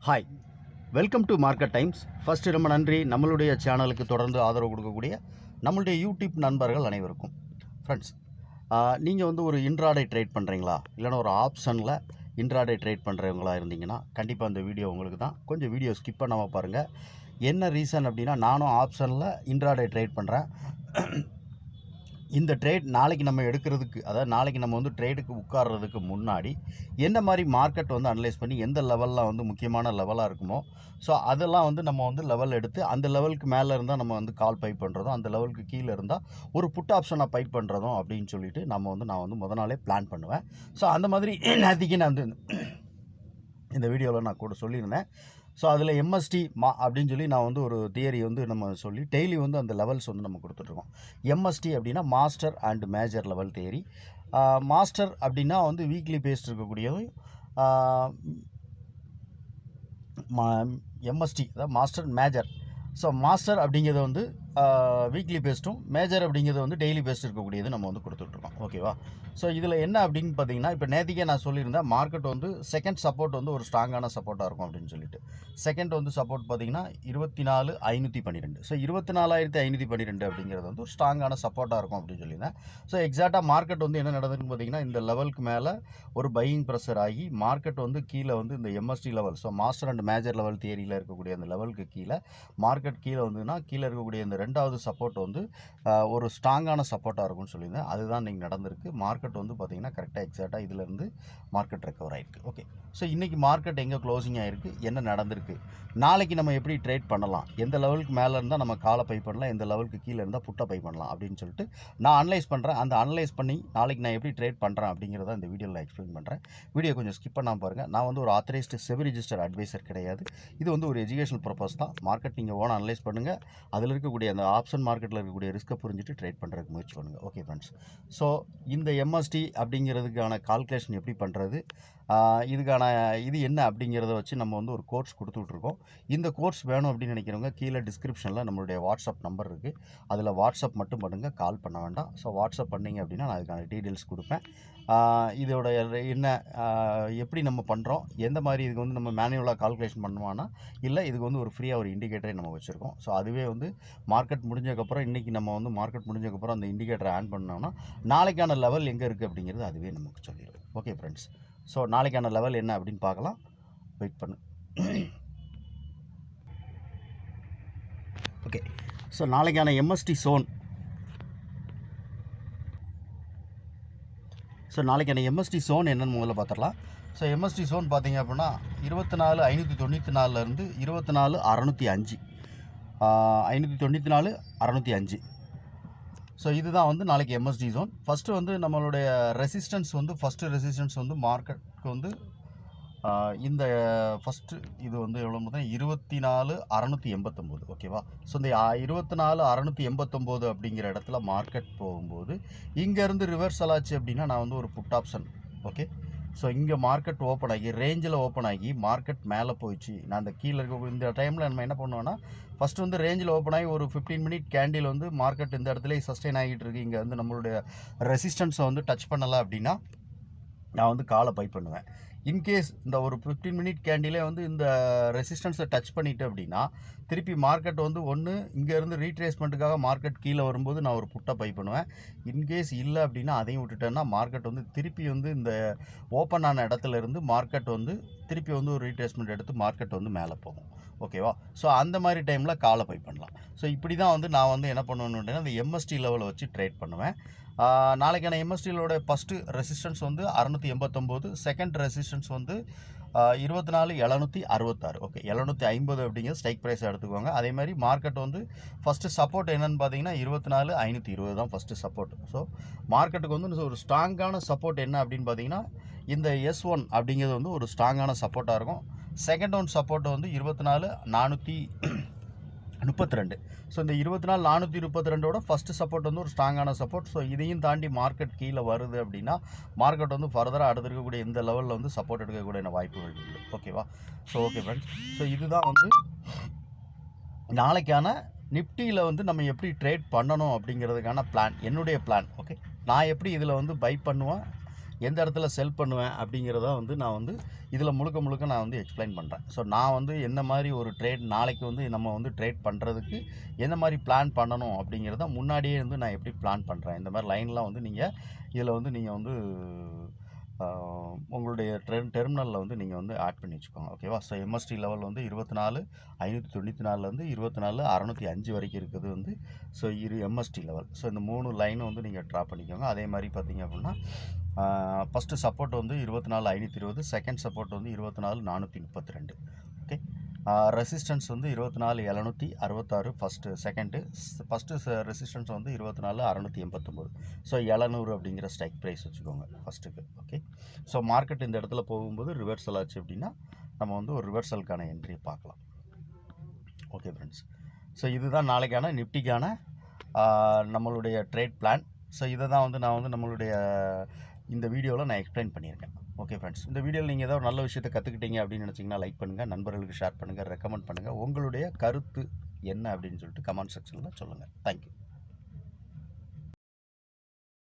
Hi, welcome to market times. First ரொம்ப நன்றி நம்மளுடைய சேனலுக்கு தொடர்ந்து ஆதரவு கொடுக்கக்கூடிய நம்மளுடைய யூடியூப் நண்பர்கள் அனைவருக்கும். ஃப்ரெண்ட்ஸ், நீங்கள் வந்து ஒரு இன்ட்ராடே ட்ரேட் பண்ணுறீங்களா, இல்லைனா ஒரு ஆப்ஷனில் இன்ட்ராடே ட்ரேட் பண்ணுறவங்களா இருந்தீங்கன்னா கண்டிப்பாக இந்த வீடியோ உங்களுக்கு தான். கொஞ்சம் வீடியோ ஸ்கிப் பண்ணாமல் பாருங்கள். என்ன ரீசன் அப்படின்னா, நானும் ஆப்ஷனில் இன்ட்ராடே ட்ரேட் பண்ணுறேன். இந்த ட்ரேட் நாளைக்கு நம்ம எடுக்கிறதுக்கு, அதாவது நாளைக்கு நம்ம வந்து ட்ரேடுக்கு உட்கார்றதுக்கு முன்னாடி என்ன மாதிரி மார்க்கெட் வந்து அனலைஸ் பண்ணி எந்த லெவலில் வந்து முக்கியமான லெவலாக இருக்குமோ, ஸோ அதெல்லாம் வந்து நம்ம வந்து லெவல் எடுத்து அந்த லெவலுக்கு மேலே இருந்தால் நம்ம வந்து கால் பை பண்ணுறதும், அந்த லெவலுக்கு கீழே இருந்தால் ஒரு புட் ஆப்ஷனை பை பண்ணுறதும் அப்படின்னு சொல்லிட்டு நான் வந்து முத நாளே பிளான் பண்ணுவேன். ஸோ அந்த மாதிரி நேற்றுக்கு நான் வந்து இந்த வீடியோவில் நான் கூட சொல்லியிருந்தேன். ஸோ அதில் எம்எஸ்டி அப்படின்னு சொல்லி நான் வந்து ஒரு தியரி வந்து நம்ம சொல்லி டெய்லி வந்து அந்த லெவல்ஸ் வந்து நம்ம கொடுத்துட்ருக்கோம். எம்எஸ்டி அப்படின்னா master and major level theory. Master அப்படின்னா வந்து வீக்லி பேஸ்ட் இருக்கக்கூடியது. எம்எஸ்டி அதாவது மாஸ்டர் மேஜர். ஸோ மாஸ்டர் அப்படிங்கிறது வந்து வீக்லி பேஸ்ட்டும், மேஜர் அப்படிங்கிறது வந்து டெய்லி பேஸ்ட் இருக்கக்கூடியது நம்ம வந்து கொடுத்துட்ருக்கோம். ஓகேவா? ஸோ இதில் என்ன அப்படின்னு பார்த்தீங்கன்னா, இப்போ நேற்றுக்கே நான் சொல்லியிருந்தேன் மார்க்கெட் வந்து செகண்ட் சப்போர்ட் வந்து ஒரு ஸ்ட்ராங்கான சப்போர்ட்டாக இருக்கும் அப்படின்னு சொல்லிட்டு. செகண்ட் வந்து சப்போர்ட் பார்த்தீங்கன்னா 24,512. ஸோ 24,512 அப்படிங்கிறது வந்து ஒரு ஸ்ட்ராங்கான சப்போர்ட்டாக இருக்கும் அப்படின்னு சொல்லியிருந்தேன். ஸோ எக்ஸாக்டாக மார்க்கெட் வந்து என்ன நடந்ததுன்னு பார்த்தீங்கன்னா, இந்த லெவலுக்கு மேலே ஒரு பையிங் ப்ரெஷர் ஆகி மார்க்கெட் வந்து கீழே வந்து இந்த MST level, so master and major level தியரியில் இருக்கக்கூடிய அந்த லெவலுக்கு கீழே மார்க்கெட் கீழே வந்ததுன்னா கீழே இருக்கக்கூடிய இந்த ரெண்டாவது சப்போர்ட் வந்து ஒரு ஸ்ட்ராங்கான சப்போர்ட்டாக இருக்கும்னு சொல்லியிருந்தேன். அதுதான் இன்றைக்கி நடந்திருக்கு. மார்க்கெட் வந்து பார்த்திங்கன்னா கரெக்டாக எக்ஸாக்டாக இதிலேருந்து மார்க்கெட் ரெக்கவர் ஆகிருக்கு. ஓகே, ஸோ இன்றைக்கி மார்க்கெட் எங்கே க்ளோசிங் ஆகிருக்கு, என்ன நடந்திருக்கு, நாளைக்கு நம்ம எப்படி ட்ரேட் பண்ணலாம், எந்த லெவலுக்கு மேலே இருந்தால் நம்ம காலை பை பண்ணலாம், எந்த லெவலுக்கு கீழே இருந்தால் புட்டை பை பண்ணலாம் அப்படின்னு சொல்லிட்டு நான் அனலைஸ் பண்ணுறேன். அந்த அனலைஸ் பண்ணி நாளைக்கு நான் எப்படி ட்ரேட் பண்ணுறேன் அப்படிங்கிறத இந்த வீடியோவில் எக்ஸ்பிளைன் பண்ணுறேன். வீடியோ கொஞ்சம் ஸ்கிப் பண்ணாமல் பாருங்கள். நான் வந்து ஒரு ஆத்தரைஸ்டு செபி ரிஜிஸ்டர் அட்வைசர் கிடையாது. இது வந்து ஒரு எஜுகேஷனல் பர்பஸ் தான். மார்க்கெட் நீங்கள் ஓன அனலைஸ் பண்ணுங்கள். அதில் இருக்கக்கூடிய அந்த ஆப்ஷன் மார்க்கெட்டில் இருக்கக்கூடிய ரிஸ்க்கை புரிஞ்சுட்டு ட்ரேட் பண்ணுறதுக்கு முயற்சி பண்ணுங்கள். ஓகே ஃப்ரெண்ட்ஸ், ஸோ இந்த எம்எஸ்டி அப்படிங்கிறதுக்கான கால்குலேஷன் எப்படி பண்ணுறது, இதுக்கான இது என்ன அப்படிங்கிறத வச்சு நம்ம வந்து ஒரு கோர்ஸ் கொடுத்துட்ருக்கோம். இந்த கோர்ஸ் வேணும் அப்படின்னு நினைக்கிறவங்க கீழே டிஸ்கிரிப்ஷனில் நம்மளுடைய வாட்ஸ்அப் நம்பர் இருக்குது. அதில் வாட்ஸ்அப் மட்டும் பண்ணுங்கள், கால் பண்ண வேண்டாம். ஸோ வாட்ஸ்அப் பண்ணிங்க அப்படின்னா நான் அதுக்கான டீட்டெயில்ஸ் கொடுப்பேன். இதோட என்ன எப்படி நம்ம பண்ணுறோம், எந்த மாதிரி இதுக்கு வந்து நம்ம மேனுவலாக கால்குலேஷன் பண்ணுவான்னா இல்லை, இதுக்கு வந்து ஒரு ஃப்ரீயாக ஒரு இண்டிகேட்டரை நம்ம வச்சுருக்கோம். ஸோ அதுவே வந்து மார்க்கெட் முடிஞ்சதுக்கப்புறம் இன்றைக்கி நம்ம வந்து மார்க்கெட் முடிஞ்சதுக்கப்புறம் அந்த இண்டிகேட்டரை ஆன் பண்ணோம்னா நாளைக்கான லெவல் எங்கே இருக்குது அப்படிங்கிறது அதுவே நமக்கு சொல்லிடும். ஓகே ஃப்ரெண்ட்ஸ், ஸோ நாளைக்கான லெவல் என்ன அப்படின்னு பார்க்கலாம். வெயிட் பண்ணு. ஓகே, ஸோ நாளைக்கான எம்எஸ்டி சோன், ஸோ நாளைக்கான எம்எஸ்டி சோன் என்னென்னு முதல்ல பார்த்துடலாம். ஸோ எம்எஸ்டி சோன் பார்த்தீங்க அப்படின்னா 24,594 24,605, 594 605. ஸோ இதுதான் வந்து நாளைக்கு எம்எஸ்டி ஜோன். ஃபஸ்ட்டு வந்து நம்மளுடைய ரெசிஸ்டன்ஸ் வந்து மார்க்கெட்டுக்கு வந்து இந்த ஃபஸ்ட்டு இது வந்து எவ்வளோ பார்த்தா 24,689. ஓகேவா? ஸோ இந்த 24,689 அப்படிங்கிற இடத்துல மார்க்கெட் போகும்போது இங்கேருந்து ரிவர்சல் ஆச்சு அப்படின்னா நான் வந்து ஒரு புட் ஆப்ஷன். ஓகே, ஸோ இங்கே மார்க்கெட் ஓப்பன் ஆகி ரேஞ்சில் ஓப்பன் ஆகி மார்க்கெட் மேலே போயிடுச்சு. நான் அந்த கீழே இருக்க இந்த டைமில் நம்ம என்ன பண்ணுவோன்னா, ஃபஸ்ட்டு வந்து ரேஞ்சில் ஓப்பன் ஆகி ஒரு 15 மினிட் கேண்டில் வந்து மார்க்கெட் இந்த இடத்துல சஸ்டெயின் ஆகிட்டு இருக்குது. இங்கே வந்து நம்மளுடைய ரெசிஸ்டன்ஸை வந்து டச் பண்ணலை அப்படின்னா நான் வந்து காலை பை பண்ணுவேன். இன்கேஸ் இந்த ஒரு 15 மினிட் கேண்டிலே வந்து இந்த ரெசிஸ்டன்ஸை டச் பண்ணிவிட்டு அப்படின்னா திருப்பி மார்க்கெட் வந்து ஒன்று இங்கேருந்து ரீட்ரேஸ்மெண்ட்டுக்காக மார்க்கெட் கீழே வரும்போது நான் ஒரு புட்டை பை பண்ணுவேன். இன்கேஸ் இல்லை அப்படின்னா அதையும் விட்டுட்டேன்னா மார்க்கெட் வந்து திருப்பி வந்து இந்த ஓப்பன் ஆன இடத்துல இருந்து மார்க்கெட் வந்து திருப்பி வந்து ஒரு ரீட்ரேஸ்மெண்ட் எடுத்து மார்க்கெட் வந்து மேலே போகும். ஓகேவா? ஸோ அந்த மாதிரி டைமில் காலை பை பண்ணலாம். ஸோ இப்படி தான் வந்து நான் வந்து என்ன பண்ணுவேன்னு அப்படின்னா அந்த எம்எஸ்டி லெவலை வச்சு ட்ரேட் பண்ணுவேன். நாளைக்கான எம்எஸ்டியோட ஃபஸ்ட்டு ரெசிஸ்டன்ஸ் வந்து 689, செகண்ட் ரெசிஸ்டன்ஸ் வந்து 24,766. ஓகே, 750 அப்படிங்கிற ஸ்ட்ரைக் ப்ரைஸ் எடுத்துக்கோங்க. அதே மாதிரி மார்க்கெட் வந்து ஃபஸ்ட்டு சப்போர்ட் என்னென்னு பார்த்தீங்கன்னா 24,520 தான் ஃபஸ்ட்டு சப்போர்ட். ஸோ மார்க்கெட்டுக்கு வந்து ஒரு ஸ்ட்ராங்கான சப்போர்ட் என்ன அப்படின்னு பார்த்தீங்கன்னா இந்த S1 அப்படிங்கிறது வந்து ஒரு ஸ்ட்ராங்கான சப்போர்ட்டாக இருக்கும். செகண்ட் ஒன் சப்போர்ட் வந்து 24,432. ஸோ இந்த 24,432ஓட ஃபஸ்ட்டு சப்போர்ட் வந்து ஒரு ஸ்ட்ராங்கான சப்போர்ட். ஸோ இதையும் தாண்டி மார்க்கெட் கீழே வருது அப்படின்னா மார்க்கெட் வந்து ஃபர்தராக அடுத்து இருக்கக்கூடிய இந்த லெவலில் வந்து சப்போர்ட் எடுக்கக்கூடிய வாய்ப்புகள் இருக்குது. ஓகேவா? ஸோ ஓகே ஃப்ரெண்ட்ஸ், ஸோ இதுதான் வந்து நாளைக்கான நிஃப்டியில் வந்து நம்ம எப்படி ட்ரேட் பண்ணணும் அப்படிங்கிறதுக்கான பிளான், என்னுடைய பிளான். ஓகே, நான் எப்படி இதில் வந்து பை பண்ணுவேன், எந்த இடத்துல செல் பண்ணுவேன் அப்படிங்கிறத வந்து நான் வந்து இதில் முழுக்க நான் வந்து எக்ஸ்பிளைன் பண்ணுறேன். ஸோ நான் வந்து என்ன மாதிரி ஒரு ட்ரேட் நாளைக்கு வந்து நம்ம வந்து ட்ரேட் பண்ணுறதுக்கு எந்த மாதிரி பிளான் பண்ணணும் அப்படிங்கிறத முன்னாடியே வந்து நான் எப்படி பிளான் பண்ணுறேன். இந்த மாதிரி லைன்லாம் வந்து நீங்கள் இதில் வந்து நீங்கள் வந்து உங்களுடைய டெர்மினலில் வந்து நீங்கள் வந்து ஆட் பண்ணி வச்சுக்கோங்க. ஓகேவா? ஸோ எம்எஸ்டி லெவல் வந்து 24,594லேருந்து 24,605 வரைக்கும் இருக்குது வந்து ஸோ எம்எஸ்டி லெவல். ஸோ இந்த 3 லைனும் வந்து நீங்கள் ட்ரா பண்ணிக்கோங்க. அதே மாதிரி பார்த்தீங்க அப்படின்னா ஃபஸ்ட்டு சப்போர்ட் வந்து 24,520, செகண்ட் சப்போர்ட் வந்து 24,432. ஓகே. ரெசிஸ்டன்ஸ் வந்து 24,766 ஃபஸ்ட்டு ரெசிஸ்டன்ஸ் வந்து 24,689. ஸோ 700 அப்படிங்கிற ஸ்ட்ரைக் ப்ரைஸ் வச்சுக்கோங்க ஃபஸ்ட்டுக்கு. ஓகே. ஸோ மார்க்கெட் இந்த இடத்துல போகும்போது ரிவர்சல் ஆச்சு அப்படின்னா நம்ம வந்து ஒரு ரிவர்சலுக்கான என்ட்ரி பார்க்கலாம். Okay friends. ஸோ இதுதான் நாளைக்கான நிஃப்டிக்கான நம்மளுடைய ட்ரேட் பிளான். ஸோ இதை தான் வந்து நான் வந்து நம்மளுடைய இந்த வீடியோவில் நான் எக்ஸ்பிளைன் பண்ணியிருக்கேன். ஓகே ஃப்ரெண்ட்ஸ், இந்த வீடியோவில் நீங்கள் ஏதாவது நல்ல விஷயத்தை கற்றுக்கிட்டீங்க அப்படின்னு நினச்சிங்கன்னா லைக் பண்ணுங்கள், நண்பர்களுக்கு ஷேர் பண்ணுங்கள், ரெக்கமெண்ட் பண்ணுங்கள். உங்களுடைய கருத்து என்ன அப்படின்னு சொல்லிட்டு கமெண்ட் செக்ஷனில் சொல்லுங்கள். தேங்க்யூ.